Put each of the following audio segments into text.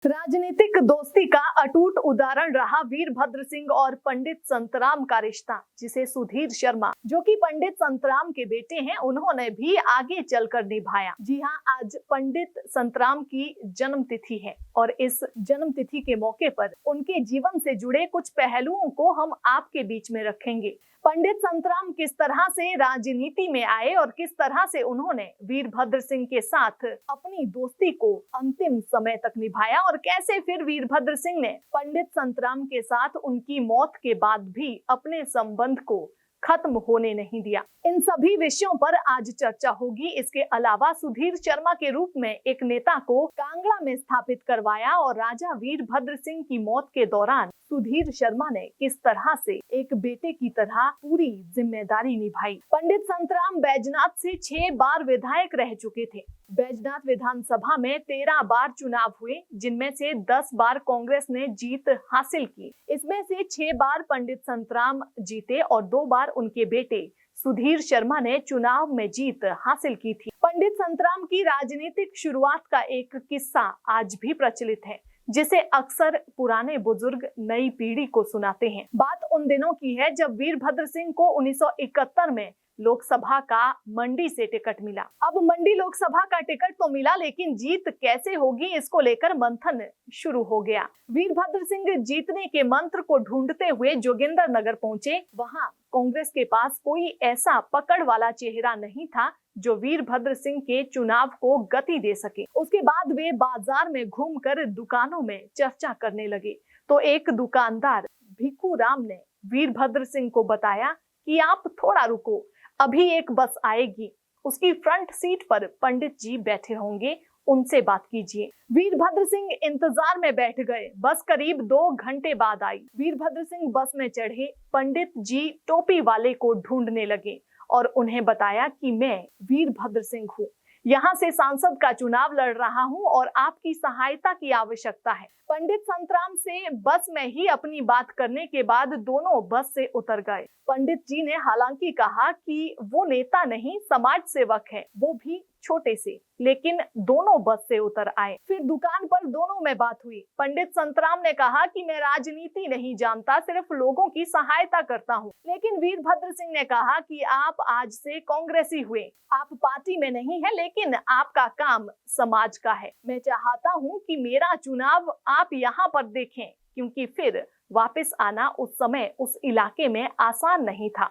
राजनीतिक दोस्ती का अटूट उदाहरण रहा वीरभद्र सिंह और पंडित संतराम का रिश्ता, जिसे सुधीर शर्मा, जो कि पंडित संतराम के बेटे हैं, उन्होंने भी आगे चलकर निभाया। जी हां, आज पंडित संतराम की जन्म तिथि है और इस जन्म तिथि के मौके पर उनके जीवन से जुड़े कुछ पहलुओं को हम आपके बीच में रखेंगे। पंडित संतराम किस तरह से राजनीति में आए और किस तरह से उन्होंने वीरभद्र सिंह के साथ अपनी दोस्ती को अंतिम समय तक निभाया और कैसे फिर वीरभद्र सिंह ने पंडित संतराम के साथ उनकी मौत के बाद भी अपने संबंध को खत्म होने नहीं दिया। इन सभी विषयों पर आज चर्चा होगी। इसके अलावा सुधीर शर्मा के रूप में एक नेता को कांगड़ा में स्थापित करवाया और राजा वीरभद्र सिंह की मौत के दौरान सुधीर शर्मा ने किस तरह से एक बेटे की तरह पूरी जिम्मेदारी निभाई। पंडित संतराम बैजनाथ से 6 बार विधायक रह चुके थे। बैजनाथ विधानसभा में 13 बार चुनाव हुए, जिनमें से 10 बार कांग्रेस ने जीत हासिल की। इसमें से 6 बार पंडित संतराम जीते और 2 बार उनके बेटे सुधीर शर्मा ने चुनाव में जीत हासिल की थी। पंडित संतराम की राजनीतिक शुरुआत का एक किस्सा आज भी प्रचलित है, जिसे अक्सर पुराने बुजुर्ग नई पीढ़ी को सुनाते हैं। बात उन दिनों की है जब वीरभद्र सिंह को 1971 में लोकसभा का मंडी से टिकट मिला। अब मंडी लोकसभा का टिकट तो मिला, लेकिन जीत कैसे होगी, इसको लेकर मंथन शुरू हो गया। वीरभद्र सिंह जीतने के मंत्र को ढूंढते हुए जोगिंदरनगर पहुंचे। वहां कांग्रेस के पास कोई ऐसा पकड़ वाला चेहरा नहीं था जो वीरभद्र सिंह के चुनाव को गति दे सके। उसके बाद वे बाजार में घूमकर दुकानों में चर्चा करने लगे, तो एक दुकानदार भिक्खू राम ने वीरभद्र सिंह को बताया कि आप थोड़ा रुको, अभी एक बस आएगी, उसकी फ्रंट सीट पर पंडित जी बैठे होंगे, उनसे बात कीजिए। वीरभद्र सिंह इंतजार में बैठ गए। बस करीब 2 घंटे बाद आई। वीरभद्र सिंह बस में चढ़े। पंडित जी टोपी वाले को ढूंढने लगे और उन्हें बताया कि मैं वीरभद्र सिंह हूँ, यहाँ से सांसद का चुनाव लड़ रहा हूँ और आपकी सहायता की आवश्यकता है। पंडित संतराम से बस में ही अपनी बात करने के बाद दोनों बस से उतर गए। पंडित जी ने हालांकि कहा कि वो नेता नहीं, समाज सेवक है, वो भी छोटे से, लेकिन दोनों बस से उतर आए। फिर दुकान पर दोनों में बात हुई। पंडित संतराम ने कहा कि मैं राजनीति नहीं जानता, सिर्फ लोगों की सहायता करता हूँ। लेकिन वीरभद्र सिंह ने कहा कि आप आज से कांग्रेसी हुए, आप पार्टी में नहीं है, लेकिन आपका काम समाज का है। मैं चाहता हूँ कि मेरा चुनाव आप यहाँ पर देखें, क्योंकि फिर वापस आना उस समय उस इलाके में आसान नहीं था।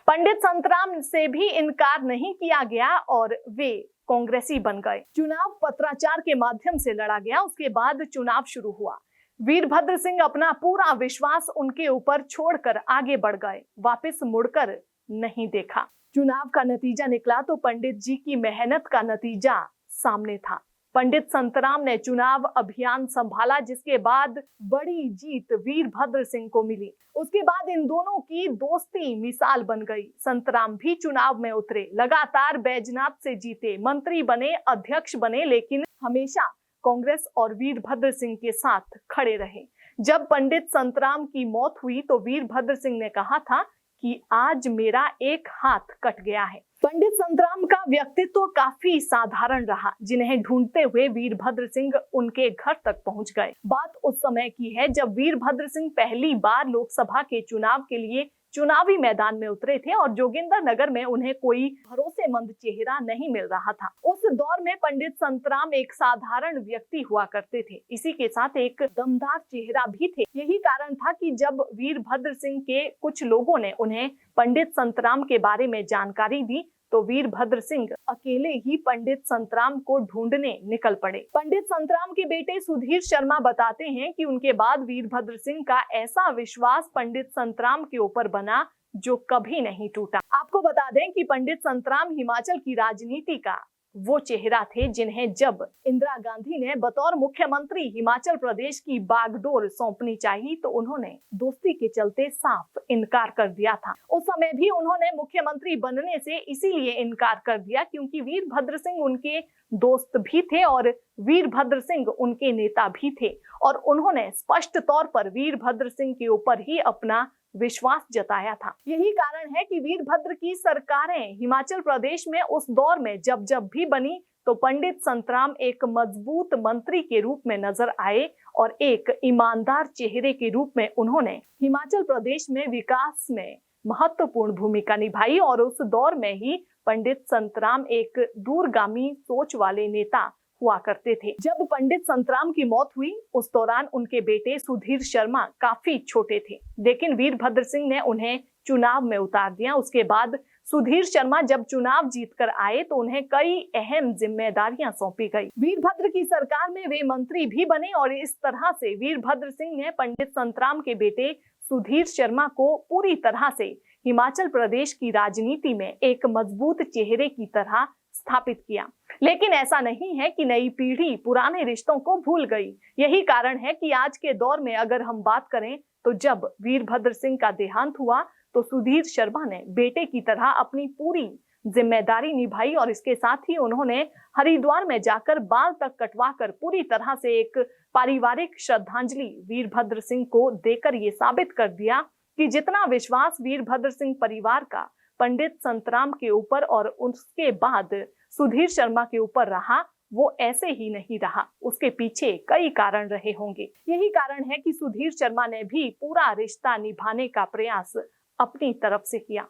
पंडित संतराम से भी इनकार नहीं किया गया और वे कांग्रेसी बन गए। चुनाव पत्राचार के माध्यम से लड़ा गया। उसके बाद चुनाव शुरू हुआ। वीरभद्र सिंह अपना पूरा विश्वास उनके ऊपर छोड़कर आगे बढ़ गए, वापस मुड़कर नहीं देखा। चुनाव का नतीजा निकला तो पंडित जी की मेहनत का नतीजा सामने था। पंडित संतराम ने चुनाव अभियान संभाला, जिसके बाद बड़ी जीत वीरभद्र सिंह को मिली। उसके बाद इन दोनों की दोस्ती मिसाल बन गई। संतराम भी चुनाव में उतरे, लगातार बैजनाथ से जीते, मंत्री बने, अध्यक्ष बने, लेकिन हमेशा कांग्रेस और वीरभद्र सिंह के साथ खड़े रहे। जब पंडित संतराम की मौत हुई तो वीरभद्र सिंह ने कहा था कि आज मेरा एक हाथ कट गया है। पंडित संतराम का व्यक्तित्व काफी साधारण रहा, जिन्हें ढूंढते हुए वीरभद्र सिंह उनके घर तक पहुंच गए। बात उस समय की है जब वीरभद्र सिंह पहली बार लोकसभा के चुनाव के लिए चुनावी मैदान में उतरे थे और जोगिंदरनगर में उन्हें कोई भरोसेमंद चेहरा नहीं मिल रहा था। उस दौर में पंडित संतराम एक साधारण व्यक्ति हुआ करते थे, इसी के साथ एक दमदार चेहरा भी थे। यही कारण था कि जब वीरभद्र सिंह के कुछ लोगों ने उन्हें पंडित संतराम के बारे में जानकारी दी तो वीरभद्र सिंह अकेले ही पंडित संतराम को ढूंढने निकल पड़े। पंडित संतराम के बेटे सुधीर शर्मा बताते हैं कि उनके बाद वीरभद्र सिंह का ऐसा विश्वास पंडित संतराम के ऊपर बना जो कभी नहीं टूटा। आपको बता दें कि पंडित संतराम हिमाचल की राजनीति का वो चेहरा थे जिन्हें जब इंदिरा गांधी ने बतौर मुख्यमंत्री हिमाचल प्रदेश की बागडोर सौंपनी चाहिए तो उन्होंने दोस्ती के चलते साफ इनकार कर दिया था। उस समय भी उन्होंने मुख्यमंत्री बनने से इसीलिए इनकार कर दिया क्योंकि वीरभद्र सिंह उनके दोस्त भी थे और वीरभद्र सिंह उनके नेता भी थे और उन्होंने स्पष्ट तौर पर वीरभद्र सिंह के ऊपर ही अपना विश्वास जताया था। यही कारण है कि वीरभद्र की सरकारें हिमाचल प्रदेश में उस दौर में जब जब भी बनी तो पंडित संतराम एक मजबूत मंत्री के रूप में नजर आए और एक ईमानदार चेहरे के रूप में उन्होंने हिमाचल प्रदेश में विकास में महत्वपूर्ण भूमिका निभाई और उस दौर में ही पंडित संतराम एक दूरगामी सोच वाले नेता हुआ करते थे। जब पंडित संतराम की मौत हुई उस दौरान उनके बेटे सुधीर शर्मा काफी छोटे थे, लेकिन वीरभद्र सिंह ने उन्हें चुनाव में उतार दिया। उसके बाद सुधीर शर्मा जब चुनाव जीतकर आए तो उन्हें कई अहम जिम्मेदारियां सौंपी गई। वीरभद्र की सरकार में वे मंत्री भी बने और इस तरह से वीरभद्र सिंह ने पंडित संतराम के बेटे सुधीर शर्मा को पूरी तरह से हिमाचल प्रदेश की राजनीति में एक मजबूत चेहरे की तरह स्थापित किया। लेकिन ऐसा नहीं है कि नई पीढ़ी पुराने रिश्तों को भूल गई। यही कारण है कि आज के दौर में अगर हम बात करें तो जब वीरभद्र सिंह का देहांत हुआ तो सुधीर शर्मा ने बेटे की तरह अपनी पूरी जिम्मेदारी निभाई और इसके साथ ही उन्होंने हरिद्वार में जाकर बाल तक कटवाकर पूरी तरह से एक पारिवारिक श्रद्धांजलि वीरभद्र सिंह को देकर ये साबित कर दिया कि जितना विश्वास वीरभद्र सिंह परिवार का पंडित संतराम के ऊपर और उसके बाद सुधीर शर्मा के ऊपर रहा वो ऐसे ही नहीं रहा। उसके पीछे कई कारण रहे होंगे। यही कारण है कि सुधीर शर्मा ने भी पूरा रिश्ता निभाने का प्रयास अपनी तरफ से किया।